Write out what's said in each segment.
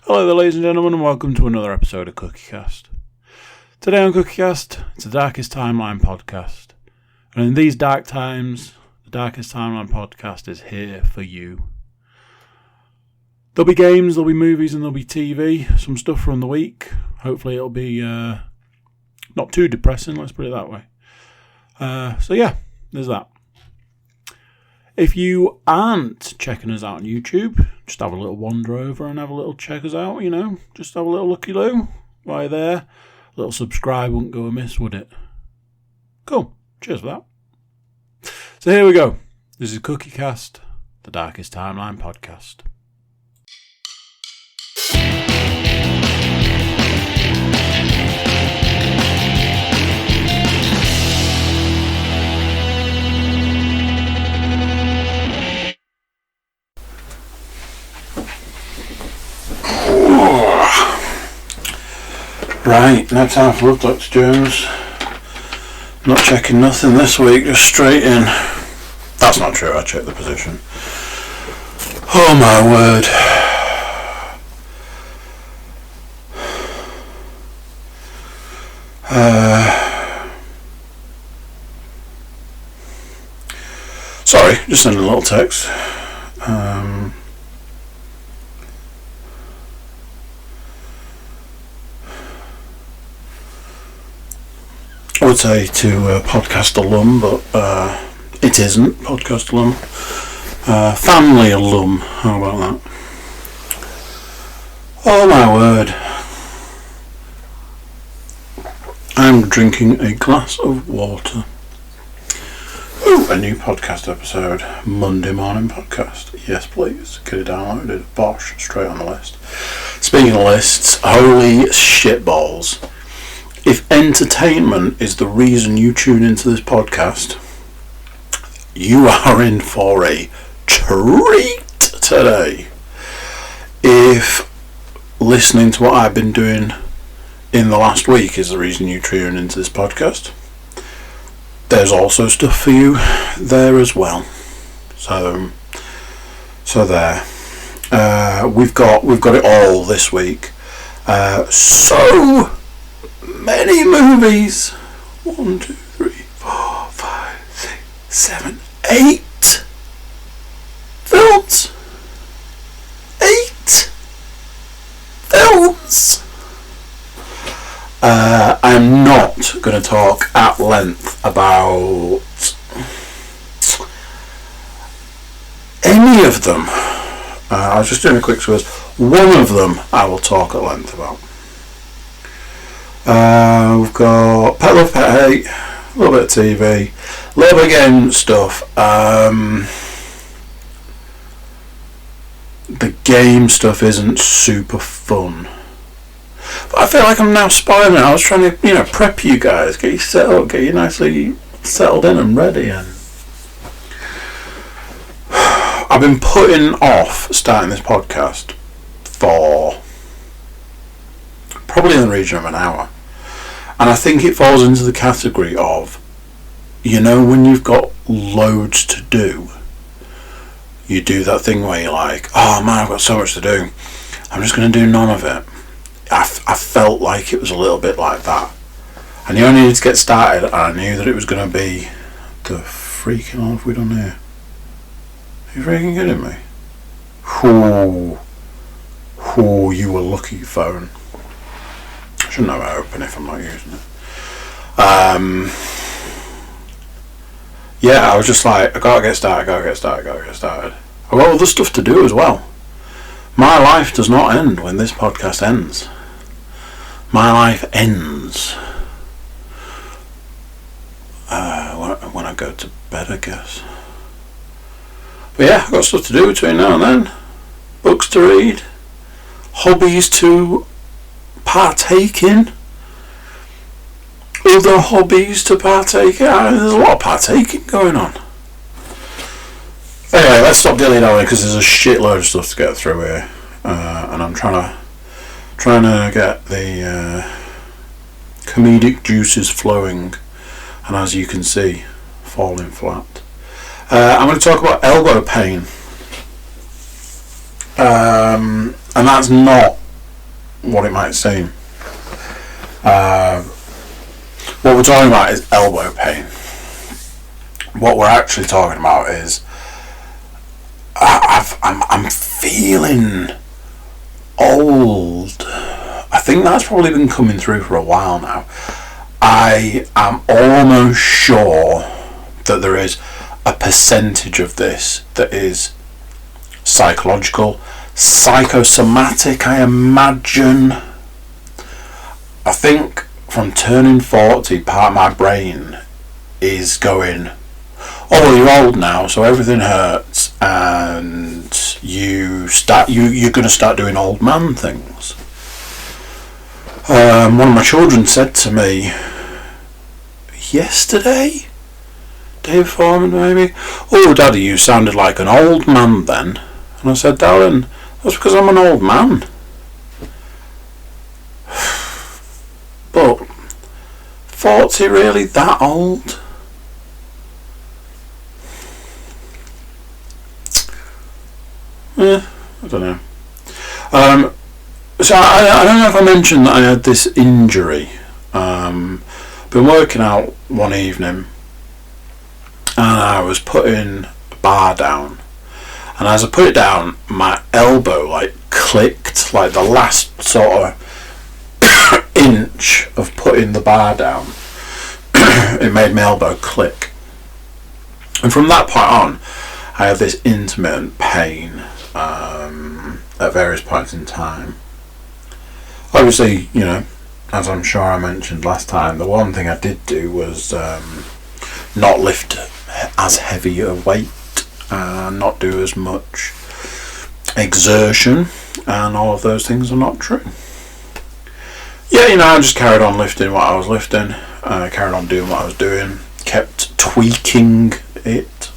Hello there, ladies and gentlemen, and welcome to another episode of CookieCast. Today on CookieCast, it's the Darkest Timeline podcast. And in these dark times, the Darkest Timeline podcast is here for you. There'll be games, there'll be movies, and there'll be TV. Some stuff from the week. Hopefully it'll be not too depressing, let's put it that way. So yeah, there's that. If you aren't checking us out on YouTube, just have a little wander over and have a little check us out, just have a little looky-loo while you're there. A little subscribe wouldn't go amiss, would it? Cool. Cheers for that. So here we go. This is CookieCast, the Darkest Timeline podcast. Right, now time for Love Dr. Jones. Not checking nothing this week, just straight in. That's not true, I checked the position. Oh my word. Sorry, just sending a little text. I would say to podcast alum, but it isn't podcast alum. Family alum, how about that? Oh my word. I'm drinking a glass of water. Ooh, a new podcast episode. Monday morning podcast. Yes please, get it downloaded. Bosh, straight on the list. Speaking of lists, holy shitballs. If entertainment is the reason you tune into this podcast, you are in for a treat today. If listening to what I've been doing in the last week is the reason you tune into this podcast, there's also stuff for you there as well. So there. We've got it all this week. So many movies. 1, 2, 3, 4, 5, 6, 7, 8 films. 8 films. I'm not going to talk at length about any of them. I was just doing a quick swizz. One of them I will talk at length about. We've got Pet Love Pet Hate, a little bit of TV, a little bit of game stuff. The game stuff isn't super fun, but I feel like I'm now spoiling it. I was trying to, prep you guys, get you settled, get you nicely settled in and ready. And I've been putting off starting this podcast for probably in the region of an hour. And I think it falls into the category of, when you've got loads to do, you do that thing where you're like, oh man, I've got so much to do, I'm just going to do none of it. I felt like it was a little bit like that. I knew I needed to get started, and I knew that it was going to be the freaking hell have we done here? Are you freaking kidding me? Oh, you were lucky, phone. I shouldn't have it open if I'm not using it. I was just like, I gotta get started. I've got other stuff to do as well. My life does not end when this podcast ends. My life ends when I go to bed, I guess. But yeah, I've got stuff to do between now and then. Books to read. Hobbies to partake in. Other hobbies to partake in. There's a lot of partaking going on. Anyway, let's stop dilly-dallying because there's a shitload of stuff to get through here, and I'm trying to get the comedic juices flowing, and as you can see, falling flat. I'm going to talk about elbow pain, and that's not what it might seem. What we're talking about is elbow pain. What we're actually talking about is I'm feeling old. I think that's probably been coming through for a while now. I am almost sure that there is a percentage of this that is psychological, psychosomatic, I imagine. I think from turning 40, part of my brain is going, oh, you're old now, so everything hurts, and you're going to start doing old man things. One of my children said to me yesterday, day before maybe, oh, Daddy, you sounded like an old man then. And I said, Darren, that's because I'm an old man. But 40 really that old? I don't know. So I don't know if I mentioned that I had this injury. Been working out one evening, and I was putting a bar down, and as I put it down, my elbow like clicked, like the last sort of inch of putting the bar down. It made my elbow click, and from that point on, I have this intermittent pain at various points in time. Obviously, you know, as I'm sure I mentioned last time, the one thing I did do was not lift as heavy a weight, not do as much exertion, and all of those things are not true. Yeah, you know, I just carried on lifting what I was lifting, carried on doing what I was doing, kept tweaking it.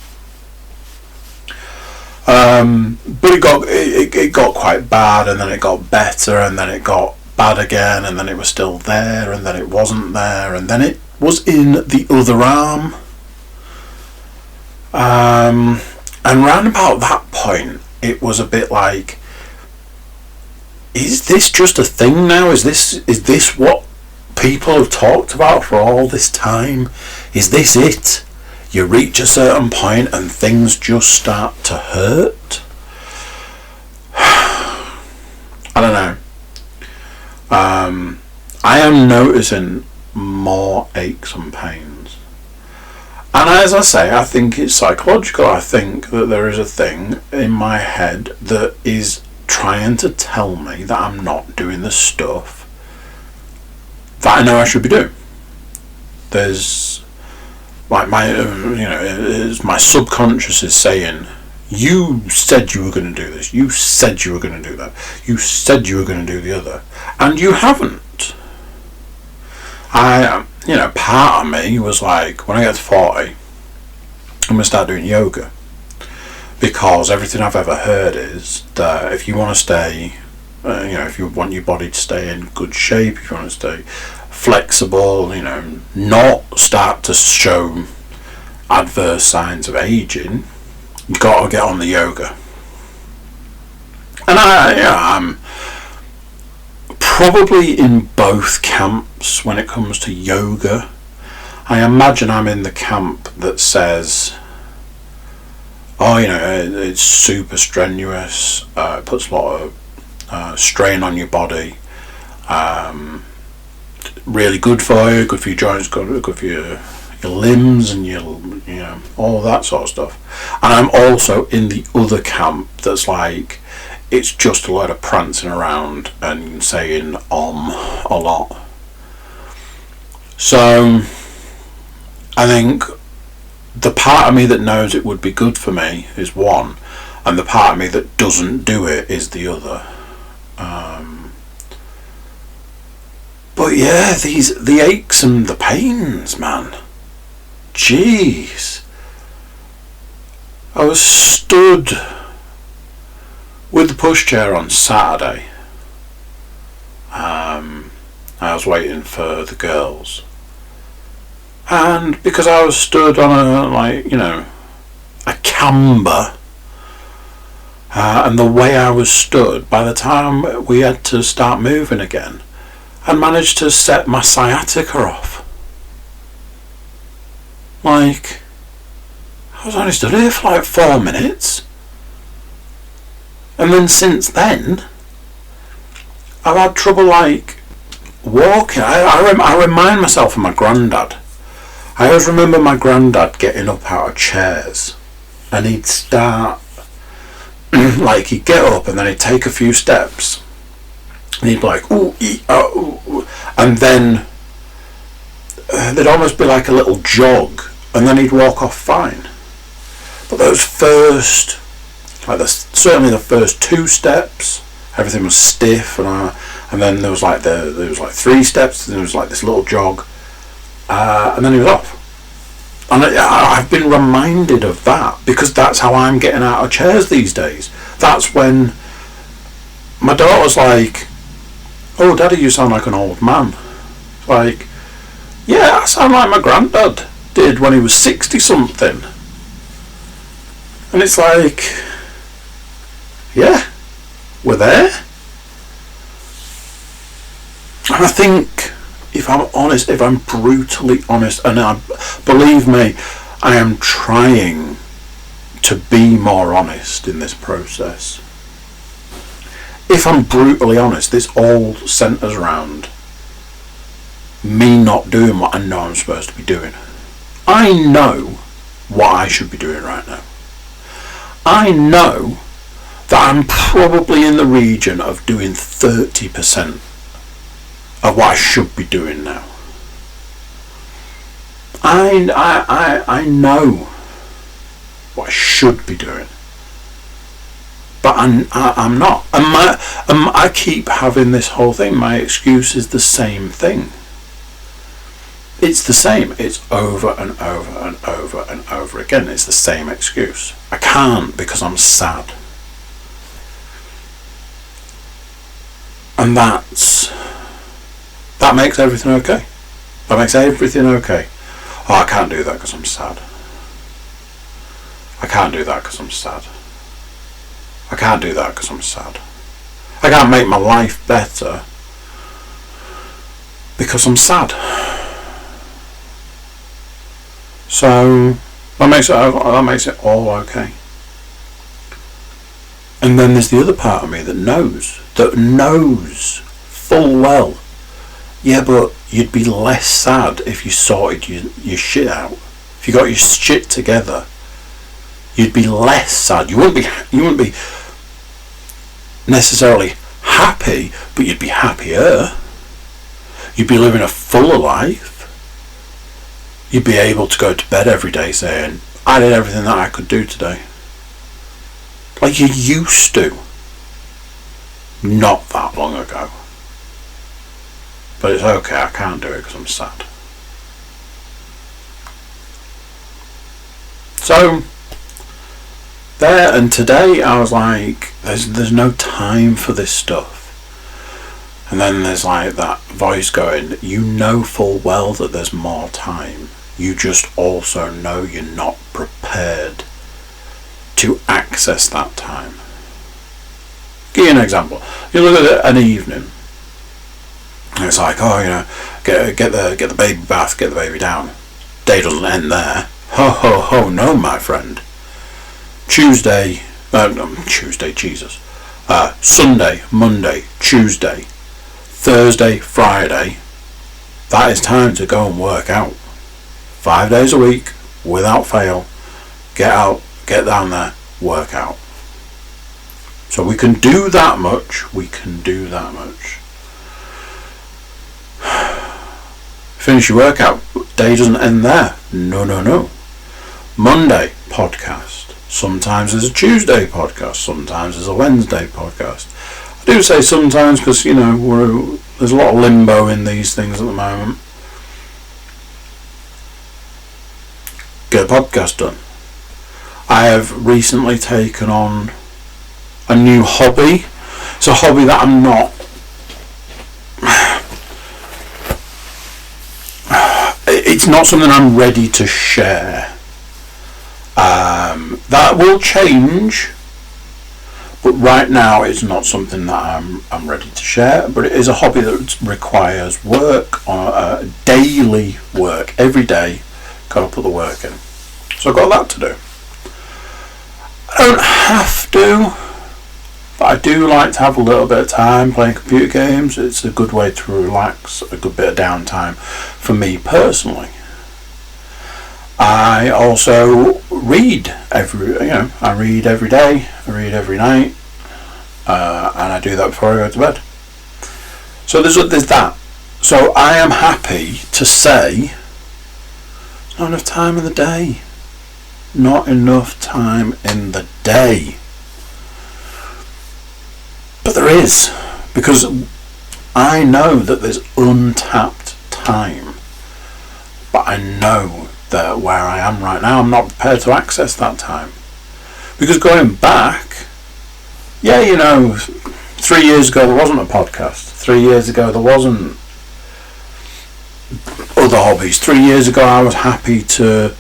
But it got quite bad, and then it got better, and then it got bad again, and then it was still there, and then it wasn't there, and then it was in the other arm. And round about that point, it was a bit like, is this just a thing now? Is this what people have talked about for all this time? Is this it? You reach a certain point and things just start to hurt? I don't know. I am noticing more aches and pains. And as I say, I think it's psychological. I think that there is a thing in my head that is trying to tell me that I'm not doing the stuff that I know I should be doing. There's like my subconscious is saying, you said you were going to do this, you said you were going to do that, you said you were going to do the other, and you haven't. Part of me was like, when I get to 40, I'm going to start doing yoga, because everything I've ever heard is that if you want to stay, if you want your body to stay in good shape, if you want to stay flexible, not start to show adverse signs of aging, you've got to get on the yoga. And I'm probably in both camps when it comes to yoga. I imagine I'm in the camp that says, it's super strenuous, it puts a lot of strain on your body, really good for you, good for your joints, good for your limbs, and all that sort of stuff. And I'm also in the other camp that's like, it's just a lot of prancing around and saying a lot. So I think the part of me that knows it would be good for me is one, and the part of me that doesn't do it is the other. But yeah, the aches and the pains, man. Jeez. I was stood with the pushchair on Saturday. I was waiting for the girls. And because I was stood on a camber, And the way I was stood, by the time we had to start moving again, I'd managed to set my sciatica off. Like, I was only stood here for like 4 minutes. And then since then, I've had trouble like walking. I remind myself of my granddad. I always remember my granddad getting up out of chairs, and he'd start like he'd get up and then he'd take a few steps and he'd be like ooh, ooh, and then there'd almost be like a little jog and then he'd walk off fine. But those first, certainly the first 2 steps, everything was stiff, and then there was like 3 steps, and there was like this little jog, and then he was off. And I've been reminded of that because that's how I'm getting out of chairs these days. That's when my daughter's like, "Oh, Daddy, you sound like an old man." Like, yeah, I sound like my granddad did when he was 60 something. And it's like, yeah, we're there. And I think, if I'm honest, if I'm brutally honest, and believe me, I am trying to be more honest in this process. If I'm brutally honest, this all centres around me not doing what I know I'm supposed to be doing. I know what I should be doing right now. I know that I'm probably in the region of doing 30% of what I should be doing now. I know what I should be doing, but I'm not. And I keep having this whole thing. My excuse is the same thing. It's the same. It's over and over and over and over again. It's the same excuse. I can't because I'm sad. And that makes everything okay. That makes everything okay. Oh, I can't do that because I'm sad. I can't do that because I'm sad. I can't do that because I'm sad. I can't make my life better because I'm sad. So that makes it all okay. And then there's the other part of me that knows full well, yeah, but you'd be less sad if you sorted your shit out. If you got your shit together, you'd be less sad. You wouldn't be necessarily happy, but you'd be happier. You'd be living a fuller life. You'd be able to go to bed every day saying, I did everything that I could do today. Like you used to. Not that long ago. But it's okay, I can't do it because I'm sad. So, there and today I was like, there's no time for this stuff. And then there's like that voice going, you know full well that there's more time. You just also know you're not prepared to access that time. Give you an example. You look at an evening, and it's like, oh, get the baby bath, get the baby down. Day doesn't end there. Ho ho ho, no, my friend. Sunday, Monday, Tuesday, Thursday, Friday. That is time to go and work out. 5 days a week, without fail. Get out, get down there, work out. So we can do that much. Finish your workout. Day doesn't end there. No. Monday, podcast. Sometimes there's a Tuesday podcast. Sometimes there's a Wednesday podcast. I do say sometimes because, there's a lot of limbo in these things at the moment. Get a podcast done. I have recently taken on a new hobby. It's a hobby that I'm not. It's not something I'm ready to share. That will change, But right now it's not something that I'm ready to share, but it is a hobby that requires work, on daily work, every day, got to put the work in. So I've got that to do. I don't have to, but I do like to have a little bit of time playing computer games. It's a good way to relax, a good bit of downtime for me personally. I also read I read every day, I read every night, and I do that before I go to bed. So there's that. So I am happy to say there's not enough time in the day. Not enough time in the day. But there is, because I know that there's untapped time. But I know that where I am right now, I'm not prepared to access that time. Because going back, 3 years ago there wasn't a podcast. 3 years ago there wasn't other hobbies. 3 years ago I was happy to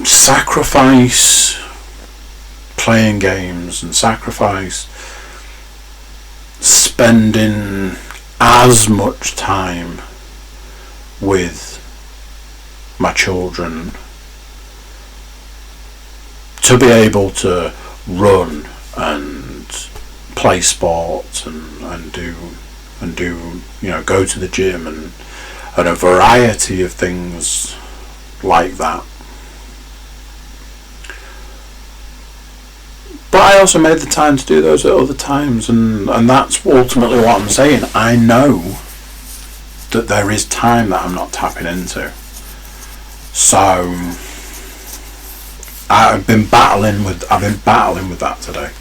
sacrifice playing games and sacrifice spending as much time with my children to be able to run and play sports and do go to the gym and a variety of things like that. But I also made the time to do those at other times, and that's ultimately what I'm saying. I know that there is time that I'm not tapping into. So I've been battling with that today.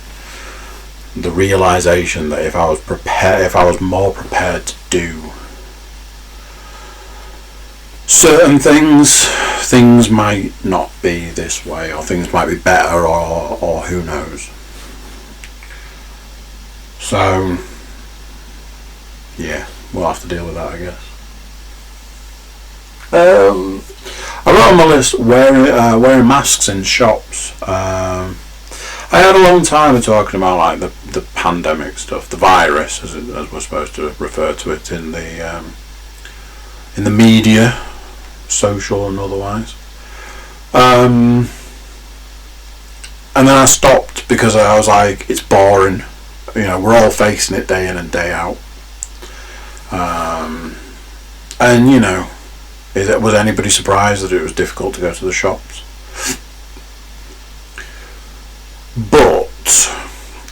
The realization that if I was more prepared to do certain things might not be this way, or things might be better, or who knows. So yeah, we'll have to deal with that, I guess. I wrote on my list wearing masks in shops. I had a long time of talking about like the pandemic stuff, the virus, as we're supposed to refer to it in the media, social and otherwise. And then I stopped because I was like, it's boring. We're all facing it day in and day out. And was anybody surprised that it was difficult to go to the shops? But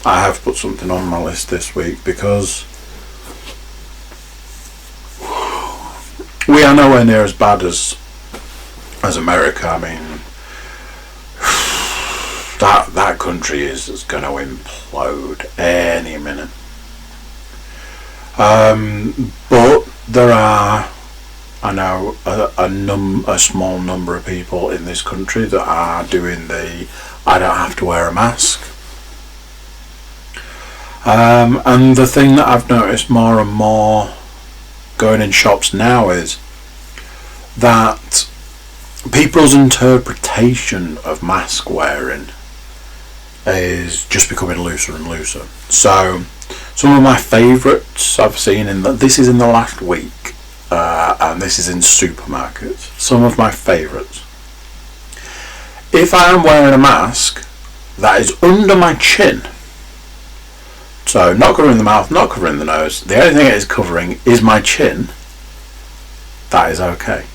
I have put something on my list this week because we are nowhere near as bad as America. I mean, that country is going to implode any minute. But there are, I know, a small number of people in this country that are doing I don't have to wear a mask. And the thing that I've noticed more and more going in shops now is that people's interpretation of mask wearing is just becoming looser and looser. So some of my favourites I've seen this is in the last week, and this is in supermarkets. Some of my favourites. If I am wearing a mask that is under my chin, so not covering the mouth, not covering the nose, the only thing it is covering is my chin, that is okay.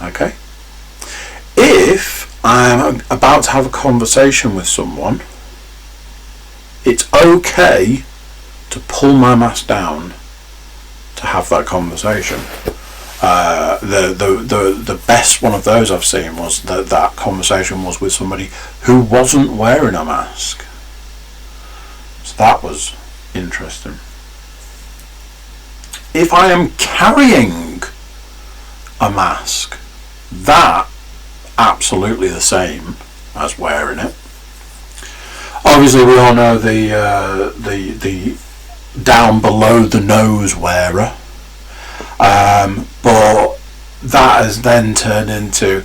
Okay? If I'm about to have a conversation with someone, it's okay to pull my mask down to have that conversation. The best one of those I've seen was that conversation was with somebody who wasn't wearing a mask. So that was interesting. If I am carrying a mask, that absolutely the same as wearing it. Obviously, we all know the down below the nose wearer, but that has then turned into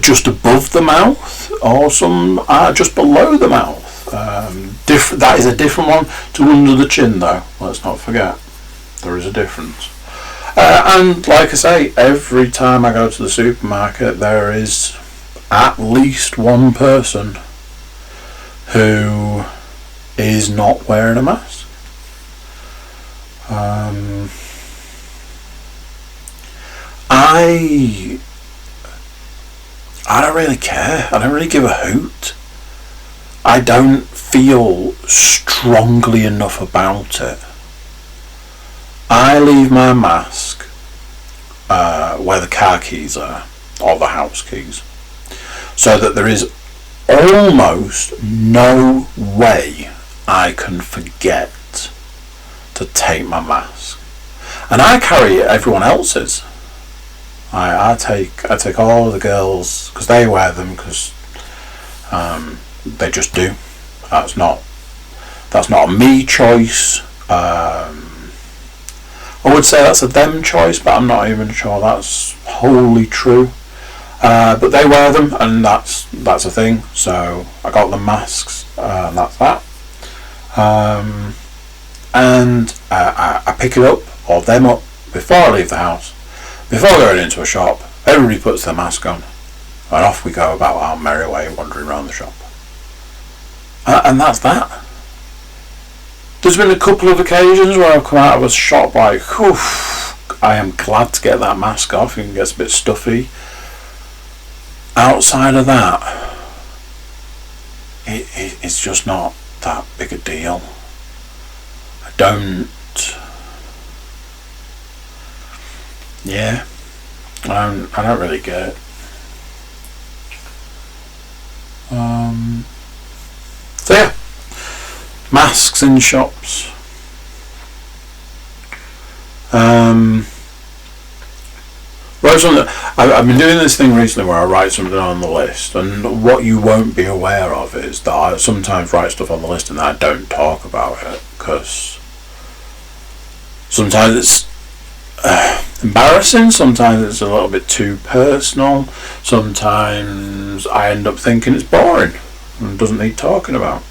just above the mouth, or some are just below the mouth. That is a different one to under the chin, though. Let's not forget, there is a difference. And like I say, every time I go to the supermarket, there is at least one person who is not wearing a mask. I don't really care. I don't really give a hoot. I don't feel strongly enough about it. I leave my mask where the car keys are, or the house keys, so that there is almost no way I can forget to take my mask. And I carry everyone else's. I take all of the girls, because they wear them, because they just do. That's not a me choice. I would say that's a them choice, but I'm not even sure that's wholly true. But they wear them, and that's a thing. So I got them masks, and that's that. And I pick it up, or them up, before I leave the house. Before going into a shop, everybody puts their mask on, and off we go about our merry way, wandering around the shop. And that's that. There's been a couple of occasions where I've come out of a shop like, whew, I am glad to get that mask off. It gets a bit stuffy. Outside of that, it's just not that big a deal. I don't really get it. So yeah, masks in shops. I've been doing this thing recently where I write something on the list, and what you won't be aware of is that I sometimes write stuff on the list and I don't talk about it, because sometimes it's embarrassing, sometimes it's a little bit too personal, sometimes I end up thinking it's boring and doesn't need talking about.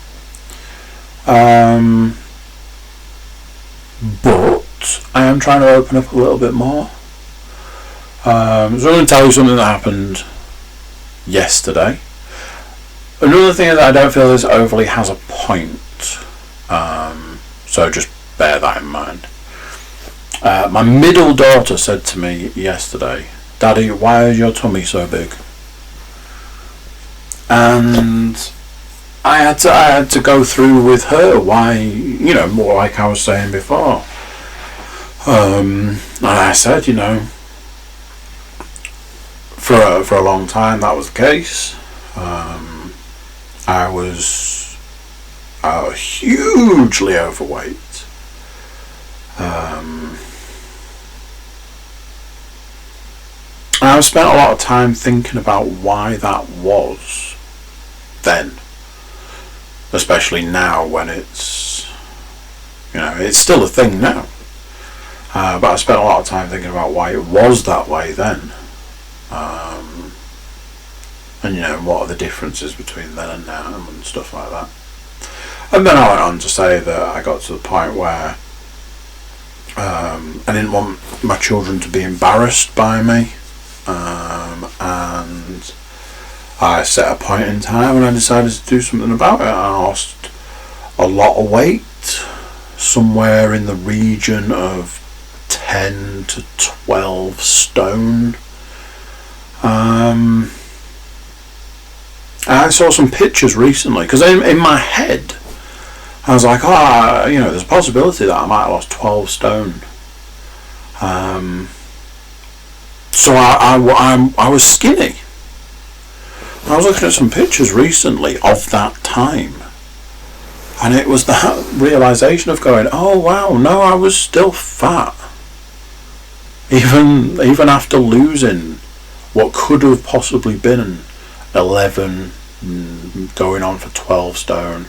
But I am trying to open up a little bit more. So I'm going to tell you something that happened yesterday. Another thing is that I don't feel this overly has a point, so just bear that in mind. My middle daughter said to me yesterday, "Daddy, why is your tummy so big?" And I had to go through with her why, more like I was saying before. And I said, for a long time that was the case. I was hugely overweight. I've spent a lot of time thinking about why that was then, especially now when it's still a thing now. But I spent a lot of time thinking about why it was that way then. And what are the differences between then and now and stuff like that. And then I went on to say that I got to the point where I didn't want my children to be embarrassed by me, and I set a point in time when I decided to do something about it. I lost a lot of weight, somewhere in the region of 10 to 12 stone. I saw some pictures recently, because in my head I was like, there's a possibility that I might have lost 12 stone. So I was skinny. I was looking at some pictures recently of that time, and it was that realisation of going, oh wow, no, I was still fat. Even after losing what could have possibly been 11, going on for 12 stone,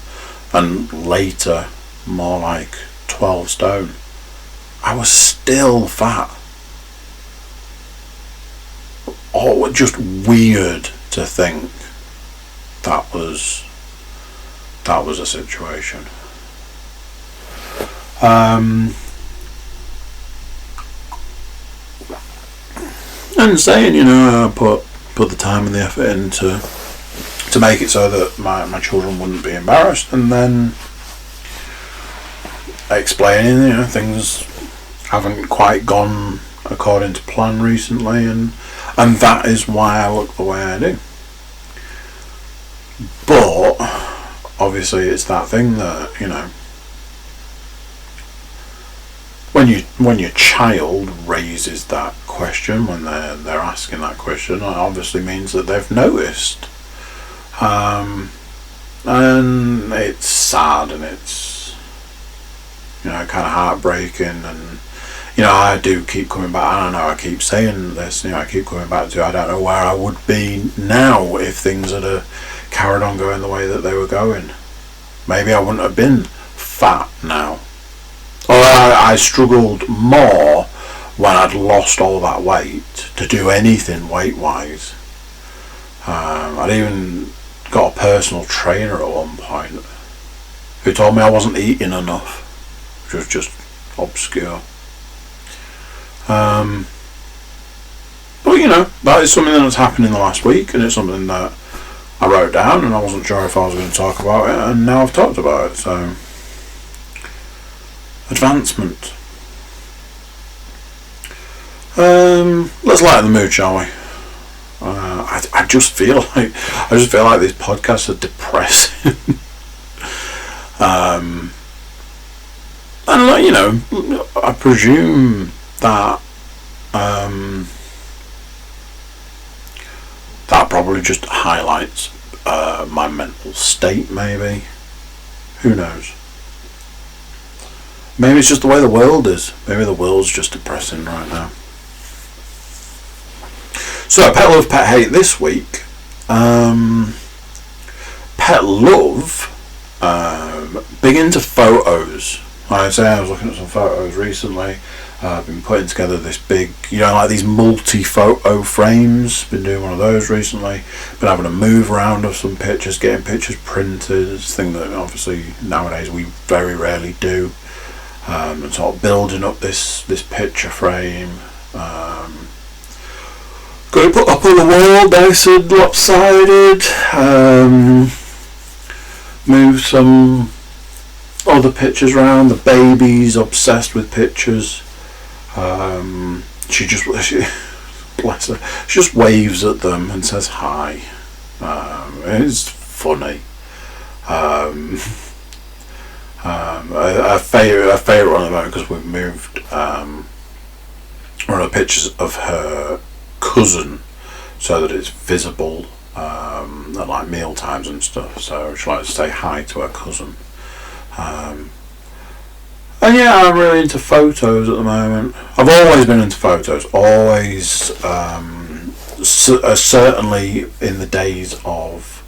and later more like 12 stone, I was still fat. just weird to think that was a situation. And saying, I put the time and the effort in to make it so that my children wouldn't be embarrassed, and then explaining, things haven't quite gone according to plan recently, and that is why I look the way I do. But obviously it's that thing that, when your child raises that question, when they're asking that question, it obviously means that they've noticed. And it's sad, and it's kind of heartbreaking, and I do keep coming back. I don't know, I keep saying this, I keep coming back to, I don't know where I would be now if things had carried on going the way that they were going. Maybe I wouldn't have been fat now. Or I struggled more when I'd lost all that weight to do anything weight-wise. I'd even got a personal trainer at one point who told me I wasn't eating enough, which was just obscure. But that is something that's happened in the last week, and it's something that I wrote down, and I wasn't sure if I was going to talk about it, and now I've talked about it. So, advancement. Let's lighten the mood, shall we? I just feel like these podcasts are depressing. And I presume that that probably just highlights my mental state. Maybe, who knows? Maybe it's just the way the world is. Maybe the world's just depressing right now. So, Pet Love, Pet Hate this week. Pet Love, big into photos. Like I say, I was looking at some photos recently. I've been putting together this big, like these multi-photo frames. Been doing one of those recently. Been having a move around of some pictures, getting pictures printed. It's a thing that obviously nowadays we very rarely do. And sort of building up this picture frame. Got it put up on the wall, nice and lopsided. Move some other pictures around. The baby's obsessed with pictures. She bless her, she just waves at them and says hi. It's funny. A favourite one at the moment, because we've moved one of the pictures of her cousin so that it's visible at like meal times and stuff, so she likes to say hi to her cousin. And yeah, I'm really into photos at the moment. I've always been into photos, always, certainly in the days of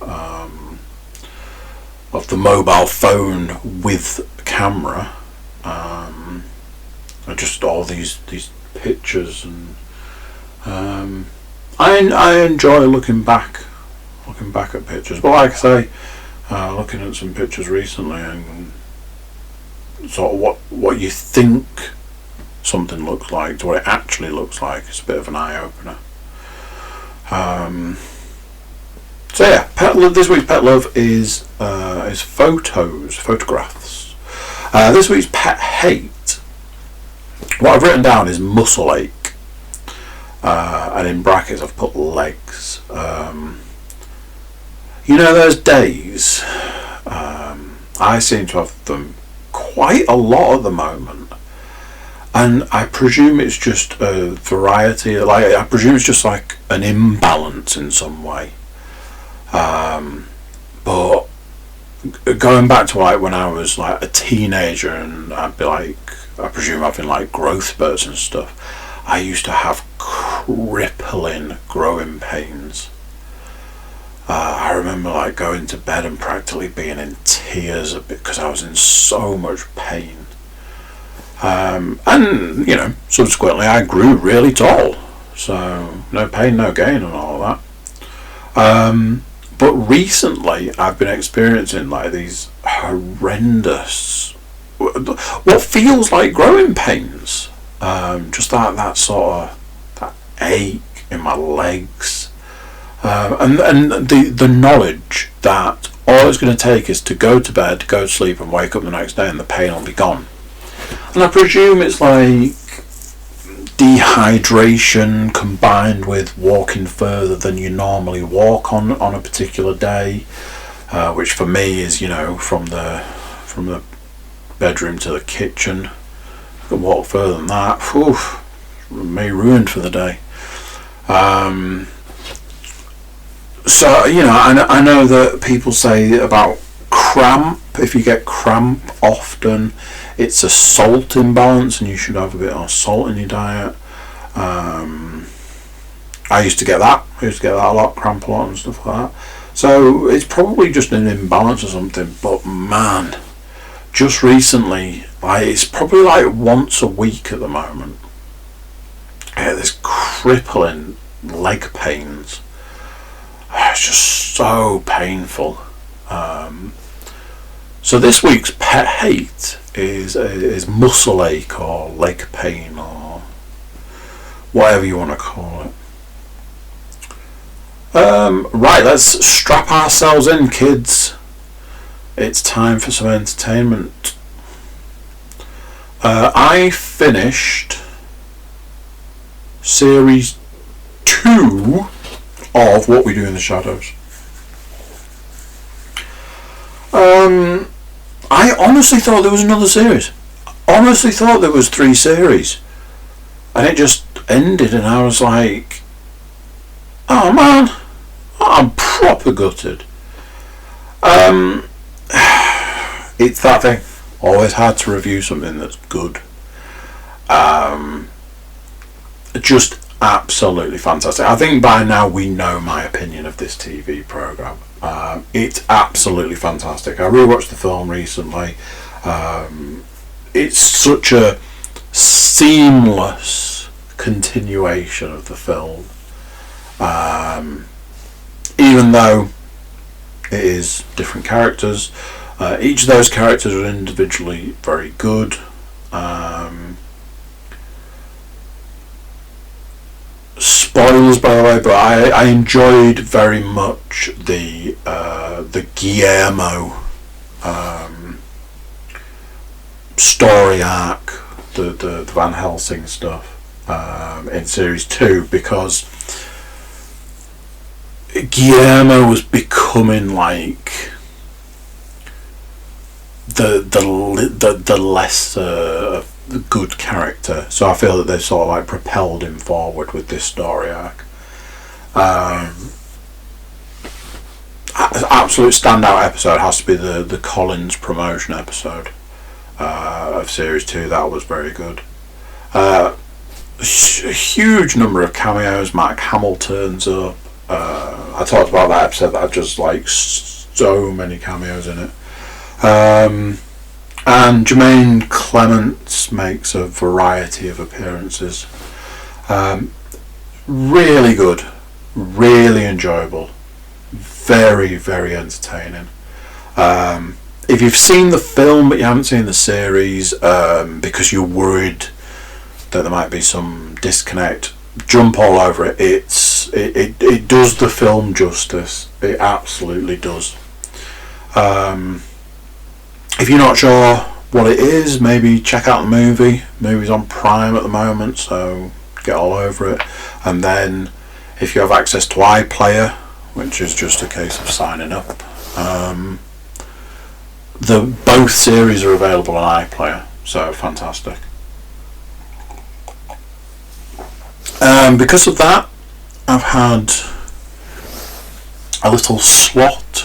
the mobile phone with camera. Just all these pictures, and I enjoy looking back at pictures. But like I say, looking at some pictures recently, and sort of what you think something looks like to what it actually looks like, is a bit of an eye opener. So yeah, this week's Pet Love is photographs. This week's Pet Hate, what I've written down is muscle ache, and in brackets I've put legs. There's days, I seem to have them quite a lot at the moment, and I presume it's just a variety. I presume it's just like an imbalance in some way. But going back to like when I was like a teenager, and I'd be like, I presume having like growth spurts and stuff, I used to have crippling growing pains. I remember like going to bed and practically being in tears a bit because I was in so much pain. And subsequently I grew really tall. so no pain, no gain, and all of that. But recently, I've been experiencing like these horrendous, what feels like growing pains. Just that sort of that ache in my legs, and the knowledge that all it's going to take is to go to bed, go to sleep, and wake up the next day, and the pain will be gone. And I presume it's like dehydration combined with walking further than you normally walk on a particular day, which for me is, from the bedroom to the kitchen. I can walk further than that. Whew, may ruined for the day. So I know that people say about cramp. If you get cramp often, it's a salt imbalance, and you should have a bit of salt in your diet. I used to get that. A lot, cramp a lot and stuff like that. So it's probably just an imbalance or something. But man, just recently, it's probably like once a week at the moment. I get this crippling leg pains. It's just so painful. So this week's pet hate is muscle ache or leg pain or whatever you want to call it. Right, let's strap ourselves in, kids. It's time for some entertainment. I finished series 2 of What We Do in the Shadows. I honestly thought there was another series. Honestly thought there was 3 series. And it just ended, and I was like, oh man, I'm proper gutted. It's that thing. Always hard to review something that's good. Just absolutely fantastic. I think by now we know my opinion of this TV programme. It's absolutely fantastic. I rewatched the film recently. It's such a seamless continuation of the film. Even though it is different characters, each of those characters are individually very good. Spoilers, by the way, but I enjoyed very much the Guillermo story arc, the Van Helsing stuff in series 2, because Guillermo was becoming like the lesser good character, so I feel that they've sort of like propelled him forward with this story arc. Absolute standout episode has to be the Collins promotion episode of series 2. That was very good. A huge number of cameos. Mark Hamill turns up. I talked about that episode that had just like so many cameos in it. And Jermaine Clements makes a variety of appearances. Really good, really enjoyable, very, very entertaining. If you've seen the film but you haven't seen the series, because you're worried that there might be some disconnect, jump all over it. It does the film justice. It absolutely does. If you're not sure what it is, maybe check out the movie. The movie's on Prime at the moment, so get all over it. And then if you have access to iPlayer, which is just a case of signing up, both series are available on iPlayer, so fantastic. Because of that, I've had a little slot.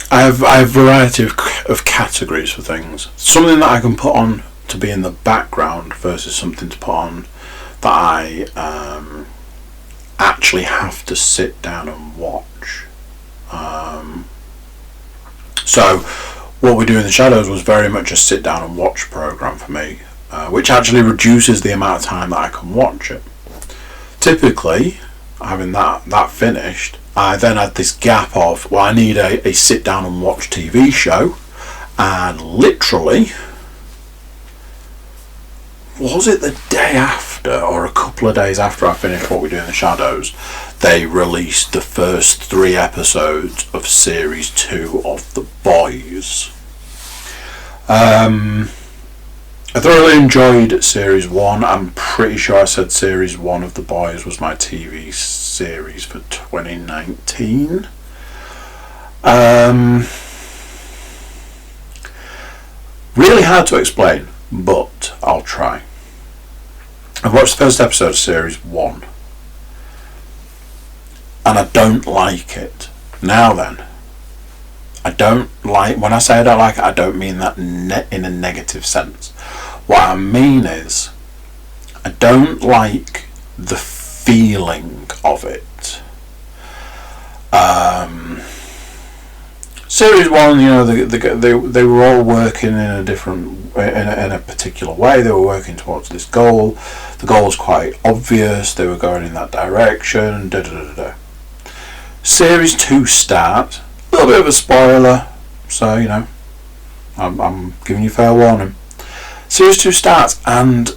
I have a variety of categories for things. Something that I can put on to be in the background versus something to put on that I actually have to sit down and watch. So What We Do in the Shadows was very much a sit down and watch programme for me. which actually reduces the amount of time that I can watch it. Typically, having that finished, I then had this gap of, well, I need a sit down and watch TV show, and literally, was it the day after or a couple of days after I finished What We Do in the Shadows, they released the first 3 episodes of series 2 of The Boys. I thoroughly enjoyed series 1. I'm pretty sure I said series 1 of The Boys was my TV series for 2019. Really hard to explain, but I'll try. I've watched the first episode of series 1, and I don't like it. Now then, I don't like, when I say I don't like it, I don't mean that in a negative sense. What I mean is, I don't like the feeling of it. Series 1, you know, they were all working in a different, in a particular way. They were working towards this goal. The goal was quite obvious. They were going in that direction. Series 2 starts. A little bit of a spoiler, so you know, I'm giving you fair warning. Series 2 starts and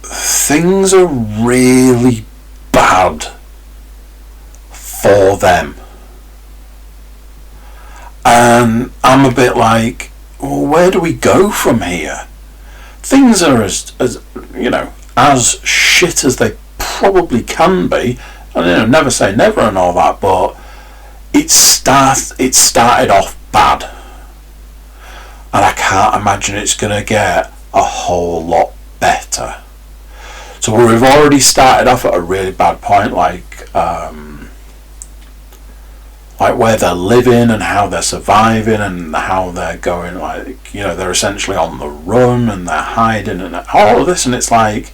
things are really bad for them. And I'm a bit like, well, where do we go from here? Things are as you know, as shit as they probably can be. And you know, never say never and all that, but it started off bad. And I can't imagine it's going to get a whole lot better. So we've already started off at a really bad point, like where they're living and how they're surviving and how they're going, like, you know, they're essentially on the run and they're hiding and all of this, and it's like,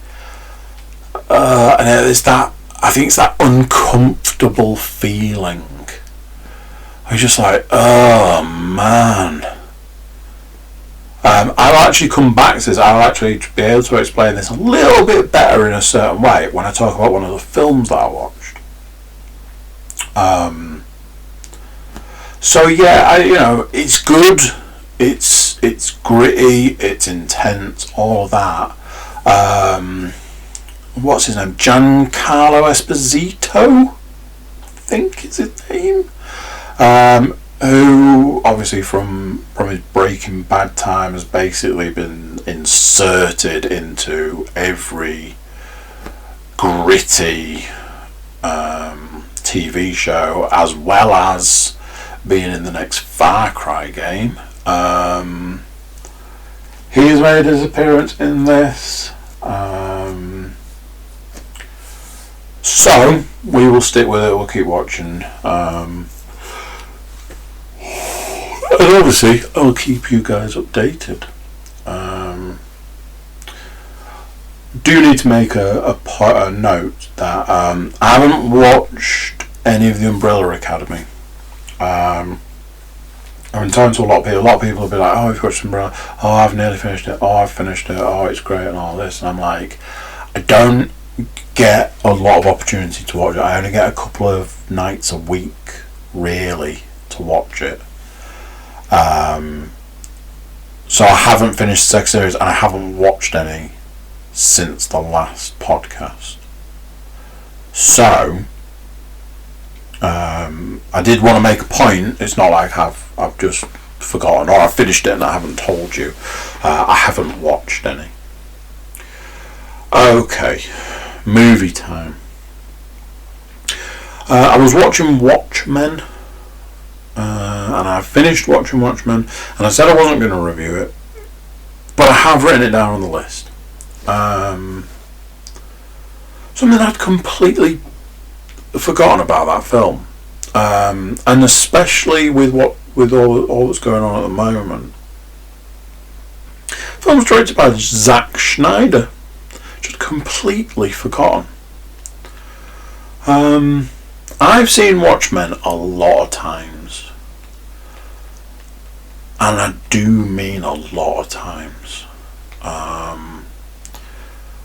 and it's that, I think it's that uncomfortable feeling. I was just like, oh man. I'll actually come back to this. I'll actually be able to explain this a little bit better in a certain way when I talk about one of the films that I watched. So yeah, you know, it's good. It's gritty. It's intense. All that. What's his name? Giancarlo Esposito, I think is his name. Who obviously from his Breaking Bad time has basically been inserted into every gritty TV show, as well as being in the next Far Cry game. He has made his appearance in this. So we will stick with it. We'll keep watching. And obviously, I'll keep you guys updated. Do need to make a note that I haven't watched any of the Umbrella Academy. I've been talking to a lot of people. A lot of people have been like, "Oh, you've watched Umbrella? Oh, I've nearly finished it. Oh, I've finished it. Oh, it's great," and all this. And I'm like, I don't get a lot of opportunity to watch it. I only get a couple of nights a week, really, to watch it. So I haven't finished the second series, and I haven't watched any since the last podcast. So I did want to make a point. It's not like I've just forgotten or I've finished it and I haven't told you. I haven't watched any. Okay, movie time. I was watching Watchmen. And I finished watching Watchmen, and I said I wasn't going to review it, but I have written it down on the list. Something I'd completely forgotten about that film, and especially with all that's going on at the moment. The film's directed by Zack Snyder. Just completely forgotten. I've seen Watchmen a lot of times. And I do mean a lot of times.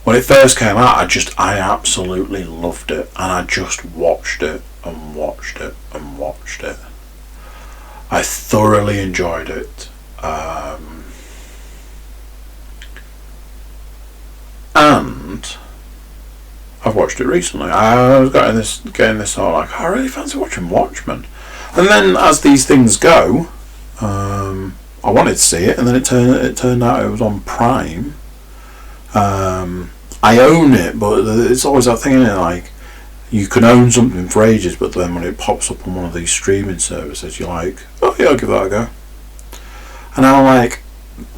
when it first came out, I absolutely loved it, and I just watched it and watched it and watched it. I thoroughly enjoyed it. And I've watched it recently. I was getting this sort of like, I really fancy watching Watchmen. And then as these things go, I wanted to see it, and then it turned out it was on Prime. I own it, but it's always that thing, isn't it? Like, you can own something for ages, but then when it pops up on one of these streaming services, you're like, oh yeah, I'll give that a go. And I'm like,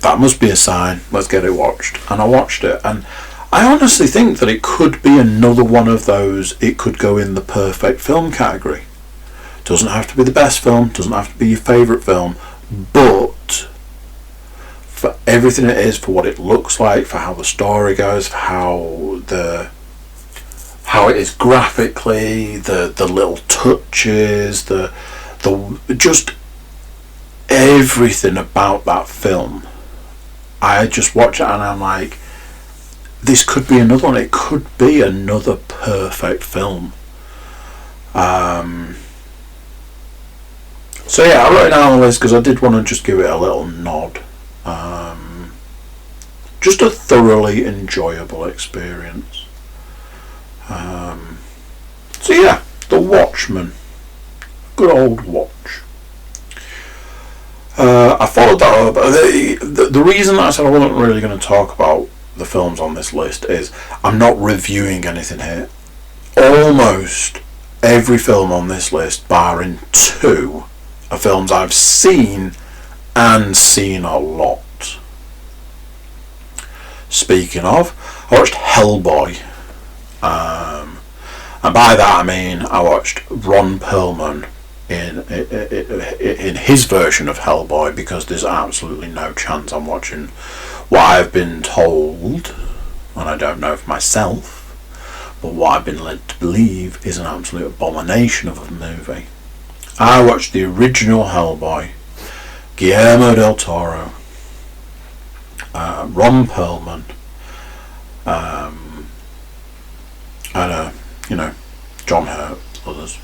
that must be a sign, let's get it watched. And I watched it, and I honestly think that it could be another one of those, it could go in the perfect film category. Doesn't have to be the best film, doesn't have to be your favourite film, but for everything it is, for what it looks like, for how the story goes, for how it is graphically, the little touches, the just everything about that film. I just watch it and I'm like, this could be another one. It could be another perfect film. So yeah, I wrote it down on the list because I did want to just give it a little nod. Just a thoroughly enjoyable experience. So yeah, The Watchmen. Good old watch. I followed that up. The reason that I said I wasn't really going to talk about the films on this list is I'm not reviewing anything here. Almost every film on this list, barring 2, are films I've seen and seen a lot. Speaking of, I watched Hellboy. And by that I mean I watched Ron Perlman in his version of Hellboy, because there's absolutely no chance I'm watching what I've been told, and I don't know for myself, but what I've been led to believe is an absolute abomination of a movie. I watched the original Hellboy, Guillermo del Toro, Ron Perlman, and John Hurt, others.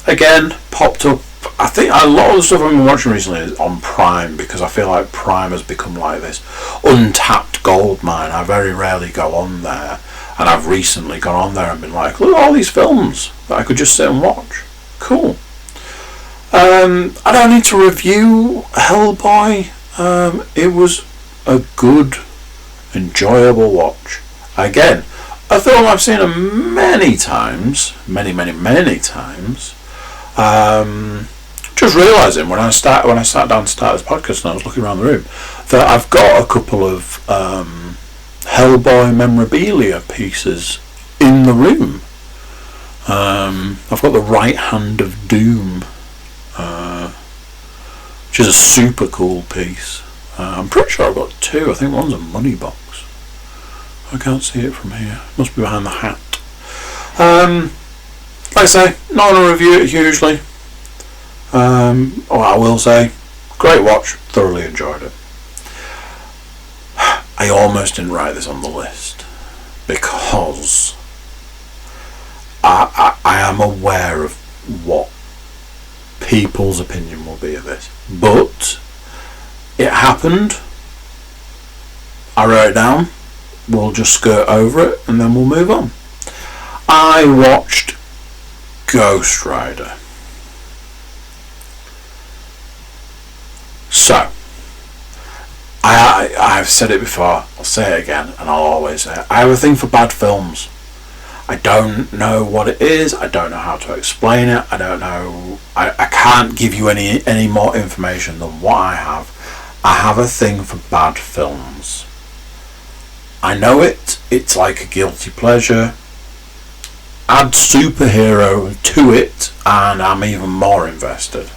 Again, popped up. I think a lot of the stuff I've been watching recently is on Prime, because I feel like Prime has become like this untapped gold mine. I very rarely go on there, and I've recently gone on there and been like, look at all these films that I could just sit and watch. Cool. I don't need to review Hellboy. It was a good, enjoyable watch. Again, a film I've seen many times, many times. Just realising when I sat down to start this podcast and I was looking around the room that I've got a couple of Hellboy memorabilia pieces in the room. I've got the Right Hand of Doom, which is a super cool piece. I'm pretty sure I've got 2. I think one's a money box. I can't see it from here. Must be behind the hat. Like I say, not going to review it hugely. I will say, great watch. Thoroughly enjoyed it. I almost didn't write this on the list because I am aware of what people's opinion will be of this. But it happened. I wrote it down. We'll just skirt over it and then we'll move on. I watched Ghost Rider. So, I've said it before, I'll say it again, and I'll always say it. I have a thing for bad films. I don't know what it is, I don't know how to explain it, I don't know, I can't give you any more information than what I have. I have a thing for bad films. I know it's like a guilty pleasure. Add superhero to it and I'm even more invested.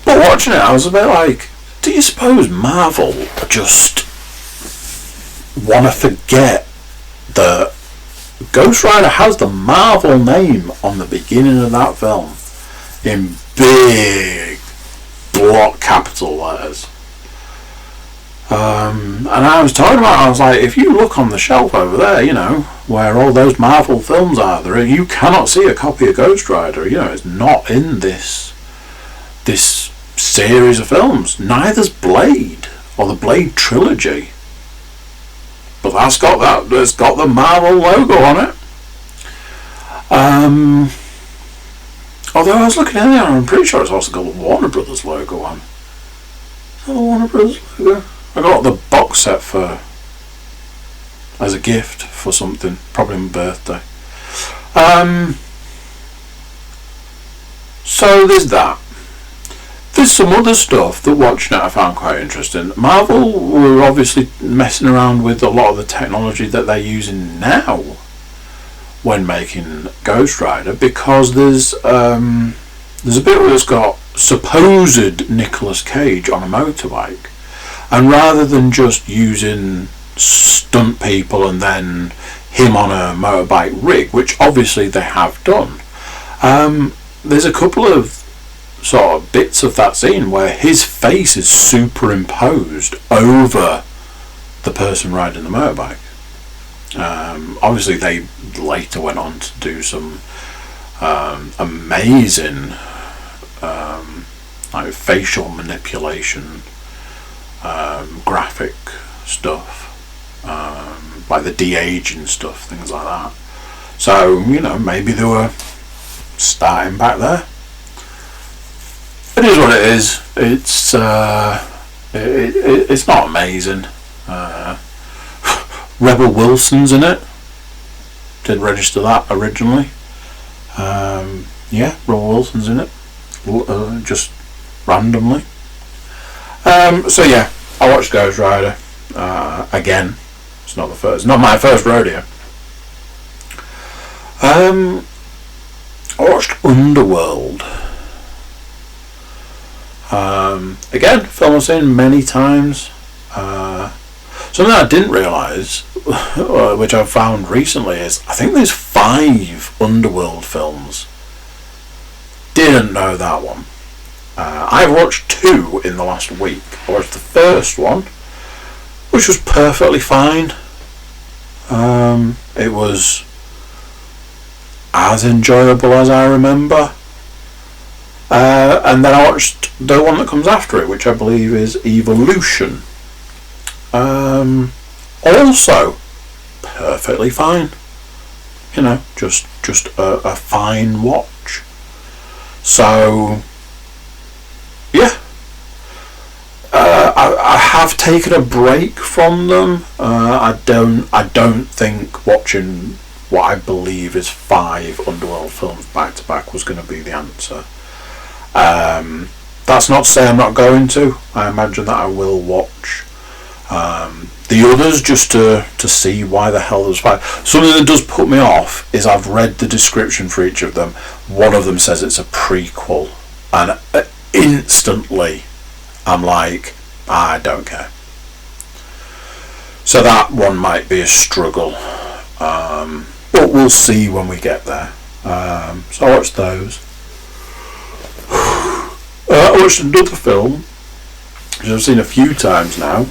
But watching it, I was a bit like, do you suppose Marvel just want to forget that Ghost Rider has the Marvel name on the beginning of that film in big block capital letters? And I was talking about, I was like, if you look on the shelf over there, where all those Marvel films are, you cannot see a copy of Ghost Rider. It's not in this series of films. Neither's Blade or the Blade trilogy. But that's got the Marvel logo on it. Although I was looking at it, I'm pretty sure it's also got the Warner Brothers logo on. Is that the Warner Brothers logo? I got the box set as a gift for something, probably my birthday. So there's that. There's some other stuff that watching it I found quite interesting. Marvel were obviously messing around with a lot of the technology that they're using now when making Ghost Rider, because there's a bit where it's got supposed Nicolas Cage on a motorbike, and rather than just using stunt people and then him on a motorbike rig, which obviously they have done, there's a couple of sort of bits of that scene where his face is superimposed over the person riding the motorbike. Obviously they later went on to do some amazing like facial manipulation graphic stuff, like the de-aging stuff, things like that. So maybe they were starting back there. It is what it is. It's not amazing. Rebel Wilson's in it. Did register that originally. Yeah, Rebel Wilson's in it. Just randomly. So yeah, I watched Ghost Rider again. It's not my first rodeo. I watched Underworld. Again, film I've seen many times. Something I didn't realise, which I've found recently, is I think there's 5 Underworld films. Didn't know that one. I've watched 2 in the last week. I watched the first one, which was perfectly fine. It was as enjoyable as I remember. And then I watched the one that comes after it, which I believe is Evolution. Also perfectly fine. Just a fine watch. So yeah, I have taken a break from them. I don't think watching what I believe is 5 Underworld films back to back was going to be the answer. That's not to say I'm not going to. I imagine that I will watch the others just to see why the hell there's 5. Something that does put me off is I've read the description for each of them. One of them says it's a prequel, and instantly I'm like, I don't care. So that one might be a struggle, but we'll see when we get there. So I watched those. I watched another film, which I've seen a few times now,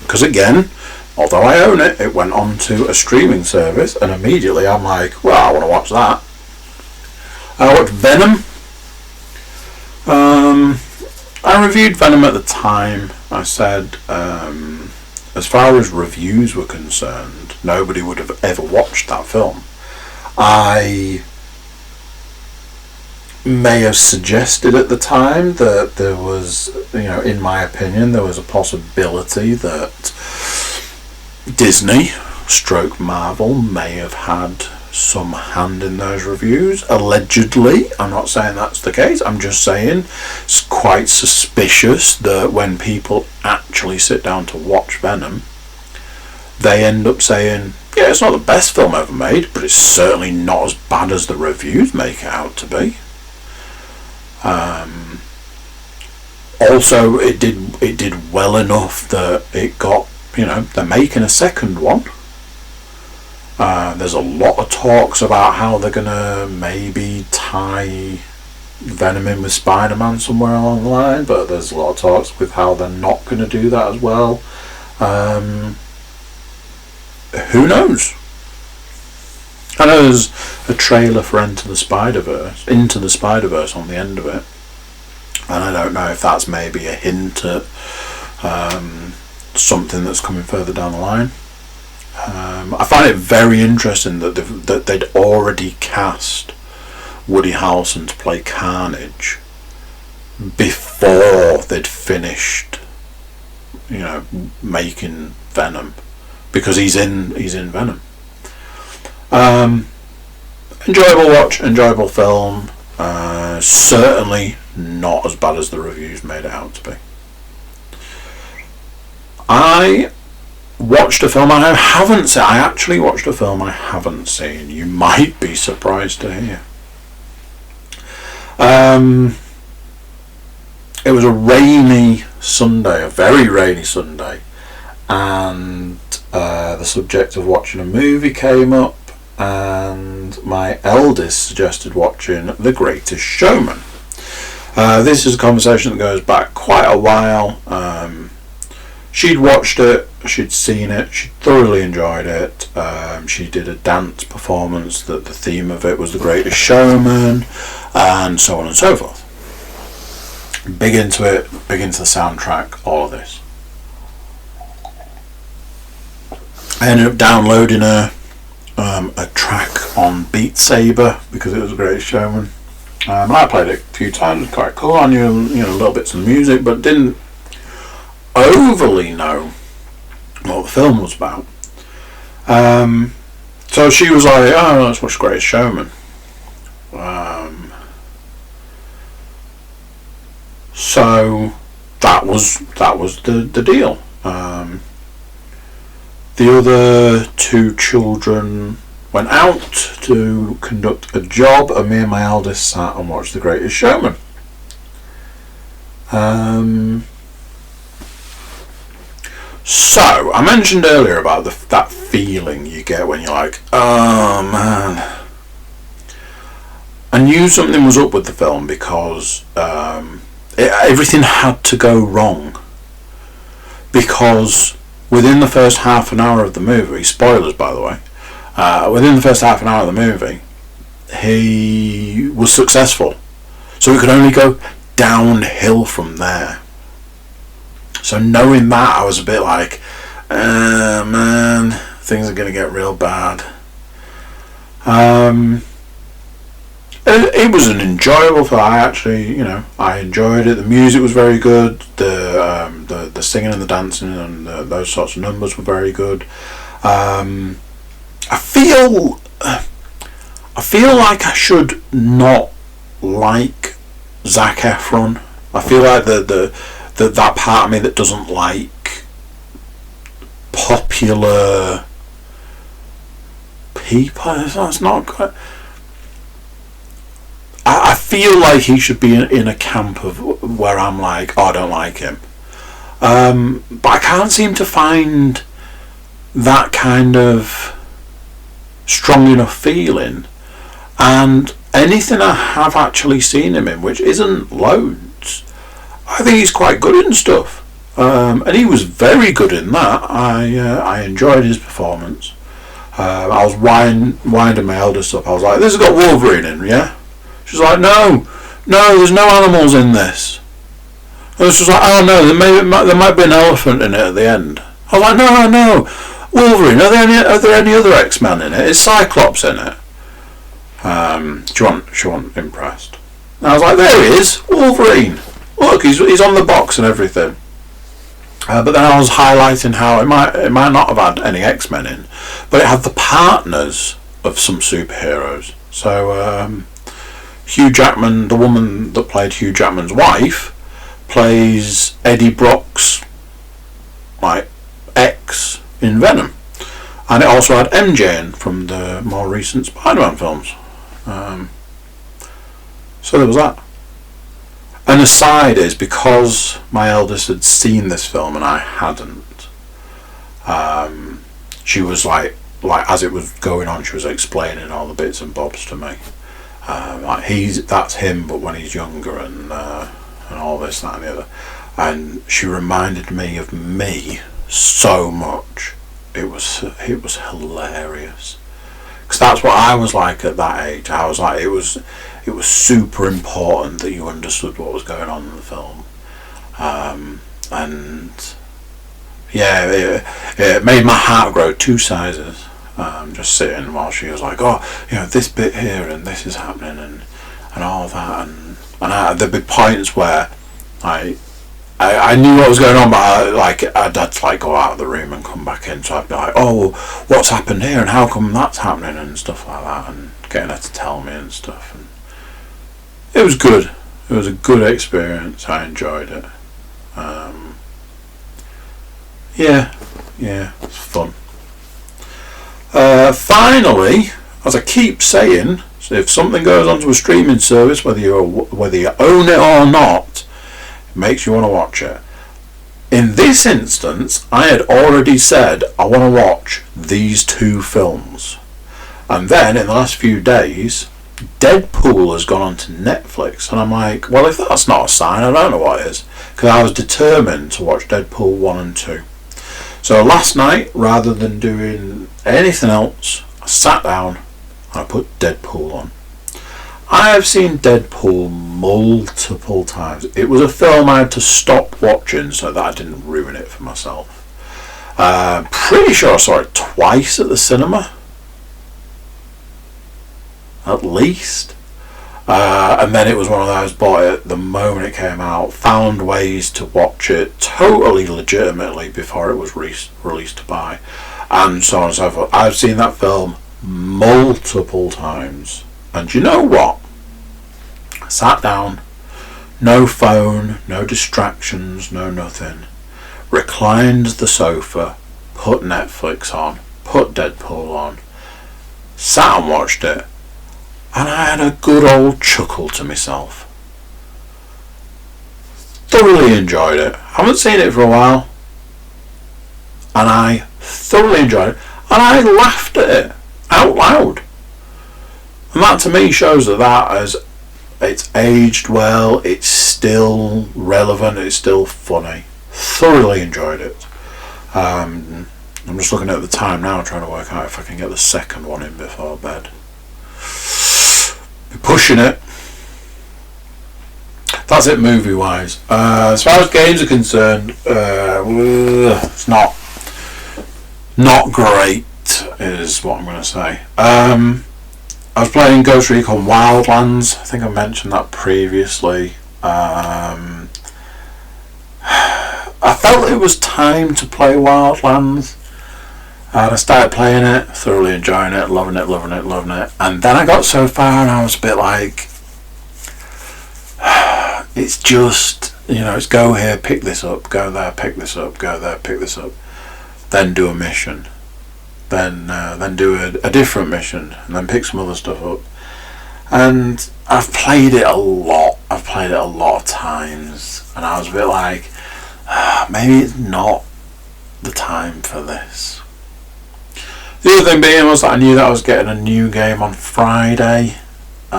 because again, although I own it, it went on to a streaming service, and immediately I'm like, well, I want to watch that. I watched Venom. I reviewed Venom at the time. I said, as far as reviews were concerned, nobody would have ever watched that film. I may have suggested at the time that there was, in my opinion, there was a possibility that Disney / Marvel may have had some hand in those reviews. Allegedly, I'm not saying that's the case, I'm just saying it's quite suspicious that when people actually sit down to watch Venom, they end up saying, yeah, it's not the best film ever made, but it's certainly not as bad as the reviews make it out to be. Also, it did well enough that it got, they're making a second one. There's a lot of talks about how they're gonna maybe tie Venom in with Spider-Man somewhere along the line, but there's a lot of talks with how they're not going to do that as well. Who knows? I know there's a trailer for Into the Spider-Verse on the end of it, and I don't know if that's maybe a hint at something that's coming further down the line. I find it very interesting that they'd already cast Woody Harrelson to play Carnage before they'd finished, making Venom, because he's in Venom. Enjoyable watch, enjoyable film. Certainly not as bad as the reviews made it out to be. I watched a film I haven't seen. I actually watched a film I haven't seen. You might be surprised to hear. It was a rainy Sunday, a very rainy Sunday, and the subject of watching a movie came up, and my eldest suggested watching The Greatest Showman. This is a conversation that goes back quite a while. She'd watched it, she'd seen it, she thoroughly enjoyed it. She did a dance performance that the theme of it was The Greatest Showman, and so on and so forth. Big into it, big into the soundtrack, all of this. I ended up downloading a track on Beat Saber because it was The Greatest Showman. And I played it a few times. It was quite cool. I knew little bits of the music, but didn't overly know what the film was about. So she was like, "Oh, let's watch Greatest Showman." So that was the deal. The other two children went out to conduct a job, and me and my eldest sat and watched The Greatest Showman. So I mentioned earlier about that feeling you get when you're like, oh man. I knew something was up with the film because everything had to go wrong. Because within the first half an hour of the movie, spoilers by the way, within the first half an hour of the movie, he was successful. So it could only go downhill from there. So knowing that, I was a bit like, man, things are going to get real bad. It was an enjoyable film. I actually, I enjoyed it. The music was very good. The singing and the dancing and those sorts of numbers were very good. I feel like I should not like Zac Efron. I feel like that part of me that doesn't like popular people. It's not quite. I feel like he should be in a camp of where I'm like, oh, I don't like him. But I can't seem to find that kind of strong enough feeling. And anything I have actually seen him in, which isn't loads, I think he's quite good in stuff. And he was very good in that. I enjoyed his performance. I was winding my eldest up. I was like, this has got Wolverine in, yeah? She's like, no, there's no animals in this. And she was like, oh no, there might be an elephant in it at the end. I was like, no, Wolverine. Are there any other X-Men in it? Is Cyclops in it? She wasn't impressed. And I was like, there he is, Wolverine. Look, he's on the box and everything. But then I was highlighting how it might not have had any X-Men in, but it had the partners of some superheroes. So Hugh Jackman, the woman that played Hugh Jackman's wife, plays Eddie Brock's ex in Venom, and it also had MJ in from the more recent Spider-Man films. So there was that. An aside is, because my eldest had seen this film and I hadn't, she was like as it was going on, she was explaining all the bits and bobs to me. Like that's him, but when he's younger, and all this, that, and the other. And she reminded me of me so much. It was hilarious, because that's what I was like at that age. I was like, it was super important that you understood what was going on in the film, and yeah, it made my heart grow 2 sizes. Just sitting while she was like, oh, this bit here and this is happening and all that, and there'd be points where I knew what was going on, but I'd had to go out of the room and come back in, so I'd be like, oh, well, what's happened here and how come that's happening and stuff like that, and getting her to tell me and stuff. And it was good. It was a good experience. I enjoyed it. Yeah, it's fun. Finally, as I keep saying, so if something goes onto a streaming service, whether you own it or not, it makes you want to watch it. In this instance, I had already said I want to watch these 2 films, and then in the last few days, Deadpool has gone onto Netflix, and I'm like, well, if that's not a sign, I don't know what is, because I was determined to watch Deadpool 1 and 2. So last night, rather than doing anything else, I sat down and I put Deadpool on. I have seen Deadpool multiple times. It was a film I had to stop watching so that I didn't ruin it for myself. Pretty sure I saw it twice at the cinema. At least. And then it was one of those, bought it the moment it came out, found ways to watch it totally legitimately before it was released to buy, and so on and so forth. I've seen that film multiple times, and you know what? I sat down, no phone, no distractions, no nothing, reclined the sofa, put Netflix on, put Deadpool on, sat and watched it. And I had a good old chuckle to myself. Thoroughly enjoyed it. Haven't seen it for a while. And I thoroughly enjoyed it. And I laughed at it out loud. And that to me shows that it's aged well, it's still relevant, it's still funny. Thoroughly enjoyed it. I'm just looking at the time now, trying to work out if I can get the second one in before bed. Pushing it. That's it movie wise. As far as games are concerned, it's not great is what I'm going to say. I was playing Ghost Recon Wildlands. I think I mentioned that previously. I felt it was time to play Wildlands. And I started playing it, thoroughly enjoying it, loving it. And then I got so far and I was a bit like, it's just, it's go here, pick this up, go there, pick this up, go there, pick this up. Then do a mission. Then do a different mission. And then pick some other stuff up. And I've played it a lot. I've played it a lot of times. And I was a bit like, maybe it's not the time for this. The other thing being was that I knew that I was getting a new game on Friday. So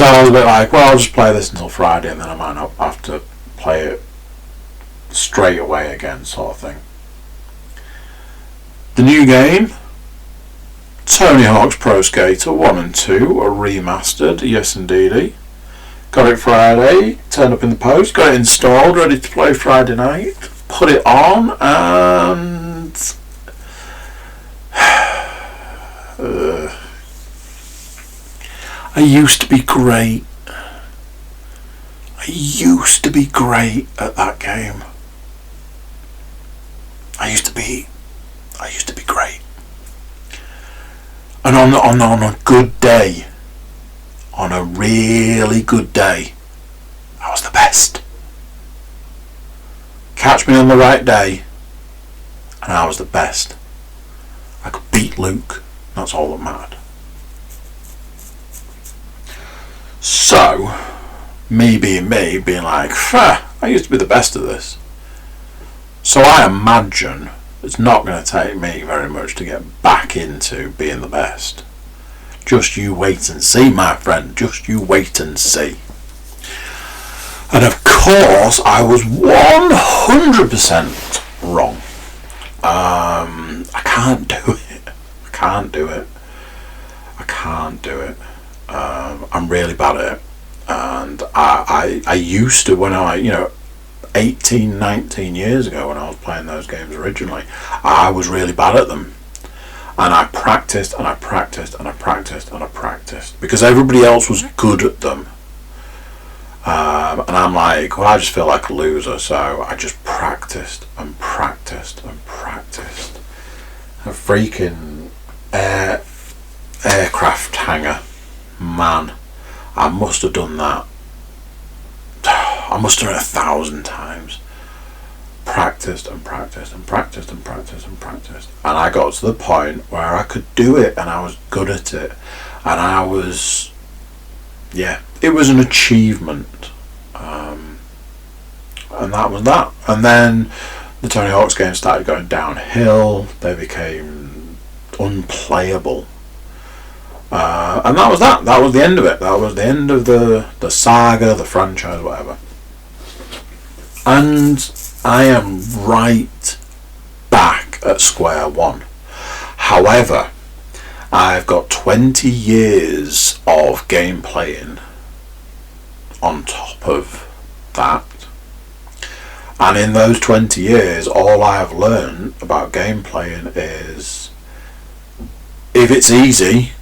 I was a bit like, well, I'll just play this until Friday and then I might not have to play it straight away again, sort of thing. The new game, Tony Hawk's Pro Skater 1 and 2 are remastered, yes indeedy. Got it Friday, turned up in the post, got it installed, ready to play Friday night, put it on, and I used to be great. I used to be great at that game. I used to be great. And on a good day, on a really good day, I was the best. Catch me on the right day, and I was the best. I could beat Luke. That's all that mattered. So, me being like, I used to be the best at this. So I imagine it's not going to take me very much to get back into being the best. Just you wait and see, my friend. Just you wait and see. And of course, I was 100% wrong. I can't do it. I'm really bad at it. And I used to, when 18, 19 years ago when I was playing those games originally, I was really bad at them. And I practiced and I practiced and I practiced and I practiced because everybody else was good at them. And I'm like, well, I just feel like a loser, so I just practiced and practiced and practiced. A freaking aircraft hangar, man, I must have done that. I must have done it 1,000 times. Practiced and practiced and practiced and practiced and practiced, and I got to the point where I could do it, and I was good at it, and I was, it was an achievement, and that was that. And then the Tony Hawk's games started going downhill. They became unplayable, and that was that. That was the end of it. That was the end of the saga, the franchise, whatever. And I am right back at square one. However, I've got 20 years of game playing on top of that. And in those 20 years, all I have learned about game playing is, if it's easy,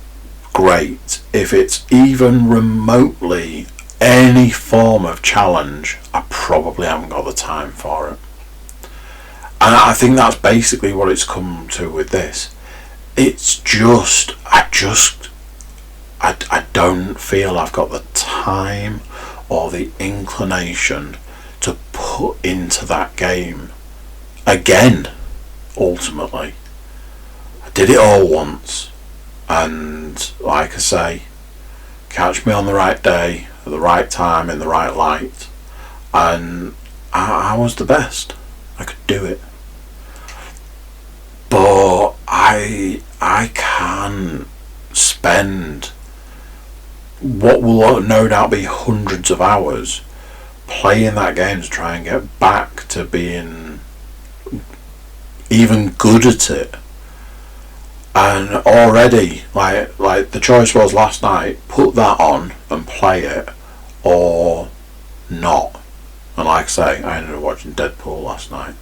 great. If it's even remotely any form of challenge, I probably haven't got the time for it. And I think that's basically what it's come to with this. It's just, I don't feel I've got the time or the inclination to put into that game again, ultimately. I did it all once, and like I say, catch me on the right day, at the right time, in the right light, and I was the best. I could do it. But I can spend what will no doubt be hundreds of hours playing that game to try and get back to being even good at it. And already, like the choice was last night, put that on and play it or not. And like I say, I ended up watching Deadpool last night.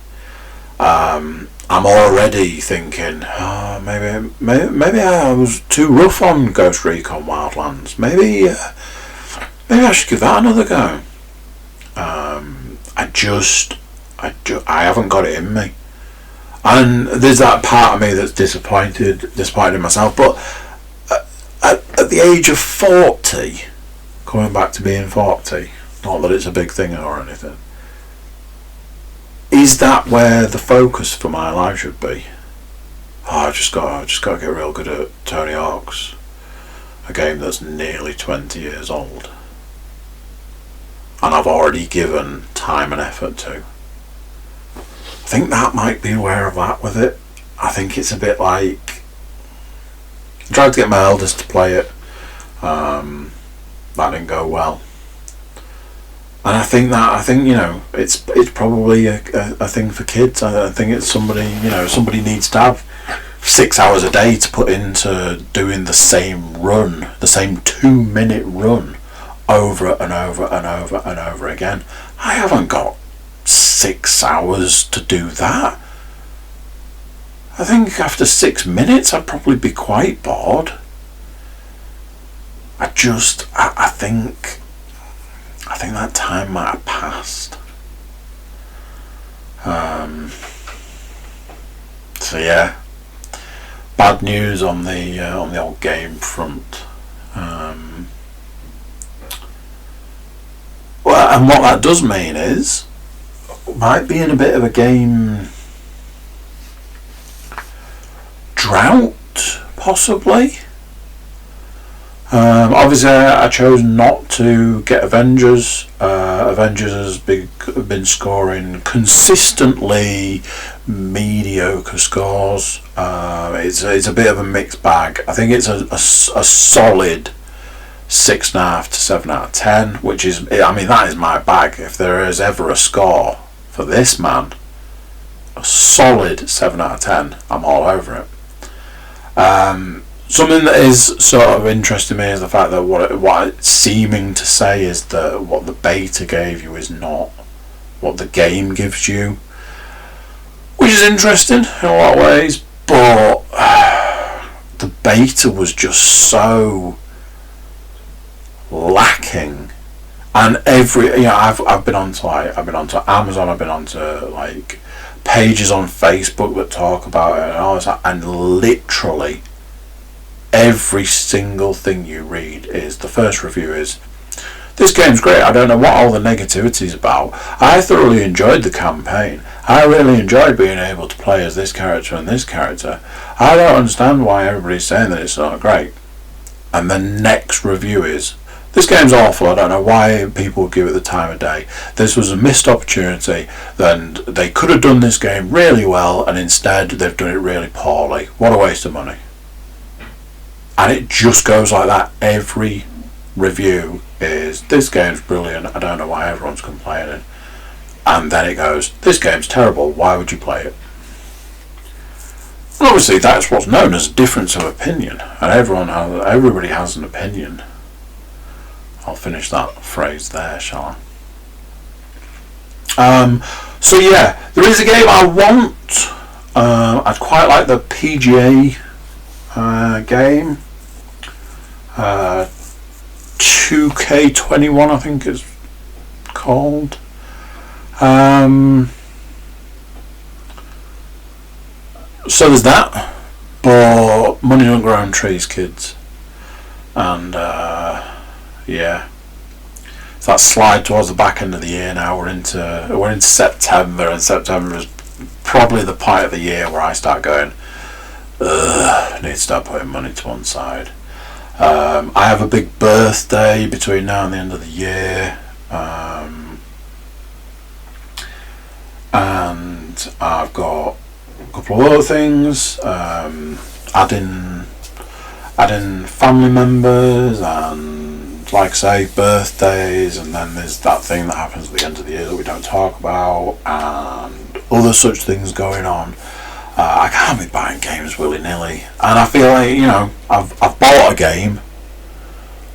I'm already thinking, maybe I was too rough on Ghost Recon Wildlands. Maybe I should give that another go. I haven't got it in me, and there's that part of me that's disappointed in myself. But at the age of 40, coming back to being 40, not that it's a big thing or anything, is that where the focus for my life should be? I just got to get real good at Tony Hawk's, a game that's nearly 20 years old, and I've already given time and effort to. I think that might be where I'm at with it. I think it's a bit like, I tried to get my eldest to play it. That didn't go well. And I think it's probably a thing for kids. I think it's somebody needs to have 6 hours a day to put into doing the same 2-minute run over and over and over and over again. I haven't got 6 hours to do that. I think after 6 minutes I'd probably be quite bored. I think that time might have passed. So yeah, bad news on the old game front. Well, and what that does mean is, might be in a bit of a game drought, possibly. Obviously, I chose not to get Avengers. Avengers has been scoring consistently mediocre scores. It's a bit of a mixed bag. I think it's a solid 6.5 to 7 out of 10, which is, I mean, that is my bag. If there is ever a score for this man, a solid 7 out of 10, I'm all over it. Something that is sort of interesting me is the fact that what it's seeming to say is that what the beta gave you is not what the game gives you, which is interesting in a lot of ways, but the beta was just so lacking. And I've been onto Amazon, I've been onto like pages on Facebook that talk about it and all that, and literally every single thing you read is, the first review is, this game's great, I don't know what all the negativity is about, I thoroughly enjoyed the campaign, I really enjoyed being able to play as this character and this character, I don't understand why everybody's saying that it's not great. And the next review is, this game's awful, I don't know why people would give it the time of day, this was a missed opportunity, then they could have done this game really well and instead they've done it really poorly, what a waste of money. And it just goes like that. Every review is, this game's brilliant, I don't know why everyone's complaining. And then it goes, this game's terrible, why would you play it? And obviously that's what's known as a difference of opinion. And everybody has an opinion. I'll finish that phrase there, shall I? So yeah, there is a game I want. I'd quite like the PGA game. 2K21 I think it's called. So there's that, but money don't grow on trees, kids, and yeah, it's that slide towards the back end of the year now. We're into September, and September is probably the part of the year where I start going, I need to start putting money to one side. I have a big birthday between now and the end of the year, and I've got a couple of other things, adding family members and, like I say, birthdays, and then there's that thing that happens at the end of the year that we don't talk about, and other such things going on. I can't be buying games willy-nilly, and I feel like, I've bought a game,